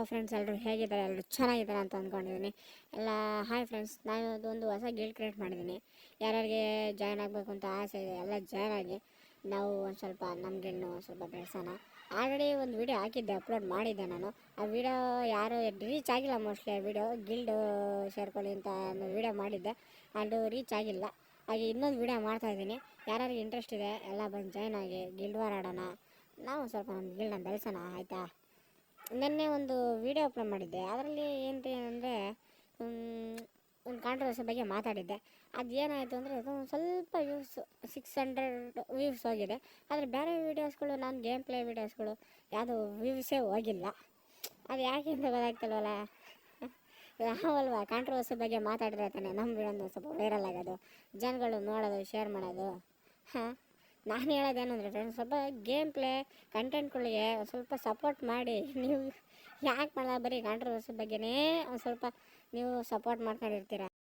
Friends, ಎಲ್ಲರೂ ಹೇಗಿದ್ದಾರೆ? ಎಲ್ಲರೂ ಚೆನ್ನಾಗಿದ್ದಾರೆ ಅಂತ ಅಂದ್ಕೊಂಡಿದ್ದೀನಿ. ಎಲ್ಲ ಹಾಯ್ ಫ್ರೆಂಡ್ಸ್, ನಾನು ಒಂದು ಹೊಸ ಗಿಲ್ಡ್ ಕ್ರಿಯೇಟ್ ಮಾಡಿದ್ದೀನಿ. ಯಾರ್ಯಾರಿಗೆ ಜಾಯ್ನ್ ಆಗಬೇಕು ಅಂತ ಆಸೆ ಇದೆ ಎಲ್ಲ ಜಾಯ್ನ್ ಆಗಿ ನಾವು ಒಂದು ಸ್ವಲ್ಪ ನಮ್ಮ ಗಿಲ್ಡ್ನು ಸ್ವಲ್ಪ ಬೆಳೆಸೋಣ. ಆಲ್ರೆಡಿ ಒಂದು ವೀಡಿಯೋ ಹಾಕಿದ್ದೆ, ಅಪ್ಲೋಡ್ ಮಾಡಿದ್ದೆ ನಾನು. ಆ ವಿಡಿಯೋ ಯಾರು ರೀಚ್ ಆಗಿಲ್ಲ, ಮೋಸ್ಟ್ಲಿ ಆ ವಿಡಿಯೋ ಗಿಲ್ಡ್ ಸೇರ್ಕೊಳ್ಳಿ ಅಂತ ವಿಡಿಯೋ ಮಾಡಿದ್ದೆ, ಅದು ರೀಚ್ ಆಗಿಲ್ಲ. ಹಾಗೆ ಇನ್ನೊಂದು ವಿಡಿಯೋ ಮಾಡ್ತಾಯಿದ್ದೀನಿ. ಯಾರ್ಯಾರಿಗೆ ಇಂಟ್ರೆಸ್ಟ್ ಇದೆ ಎಲ್ಲ ಬಂದು ಜಾಯ್ನ್ ಆಗಿ ಗಿಲ್ಡ್ ವಾರ್ ಆಡೋಣ. ನಾವು ಸ್ವಲ್ಪ ನಮ್ಮ ಗಿಲ್ಡ್ನ ಬೆಳೆಸೋಣ, ಆಯಿತಾ? ನಿನ್ನೆ ಒಂದು ವಿಡಿಯೋ ಅಪ್ಲೋಡ್ ಮಾಡಿದ್ದೆ, ಅದರಲ್ಲಿ ಏನಂದರೆ ಒಂದು ಕಾಂಟ್ರವರ್ಸಿ ಬಗ್ಗೆ ಮಾತಾಡಿದ್ದೆ. ಅದು ಏನಾಯಿತು ಅಂದರೆ ಅದು ಸ್ವಲ್ಪ ವ್ಯೂಸ್ 600 ವ್ಯೂಸ್ ಹೋಗಿದೆ. ಆದರೆ ಬೇರೆ ವೀಡಿಯೋಸ್ಗಳು, ನಾನು ಗೇಮ್ ಪ್ಲೇ ವೀಡಿಯೋಸ್ಗಳು ಯಾವುದು ವ್ಯೂಸೇ ಹೋಗಿಲ್ಲ. ಅದು ಯಾಕೆ ಅಂತ ಗೊತ್ತಾಗ್ತಿಲ್ವಲ್ಲ. ನಾವಲ್ವ ಕಾಂಟ್ರವರ್ಸಿ ಬಗ್ಗೆ ಮಾತಾಡಿದ್ರೆ ತಾನೆ ನಮ್ಮ ವಿಡಿಯೋನ ಸ್ವಲ್ಪ ವೈರಲ್ ಆಗೋದು, ಜನಗಳು ನೋಡೋದು, ಶೇರ್ ಮಾಡೋದು. ನಾನು ಹೇಳೋದೇನು ಅಂದರೆ ಫ್ರೆಂಡ್ಸ್, ಸ್ವಲ್ಪ ಗೇಮ್ ಪ್ಲೇ ಕಂಟೆಂಟ್ಗಳಿಗೆ ಸ್ವಲ್ಪ ಸಪೋರ್ಟ್ ಮಾಡಿ. ನೀವು ಯಾಕೆ ಮಾಡಲ್ಲ, ಬರೀ ಕಾಂಟ್ರವರ್ಸಿ ಬಗ್ಗೆನೇ ಒಂದು ಸ್ವಲ್ಪ ನೀವು ಸಪೋರ್ಟ್ ಮಾಡ್ಕೊಂಡಿರ್ತೀರ.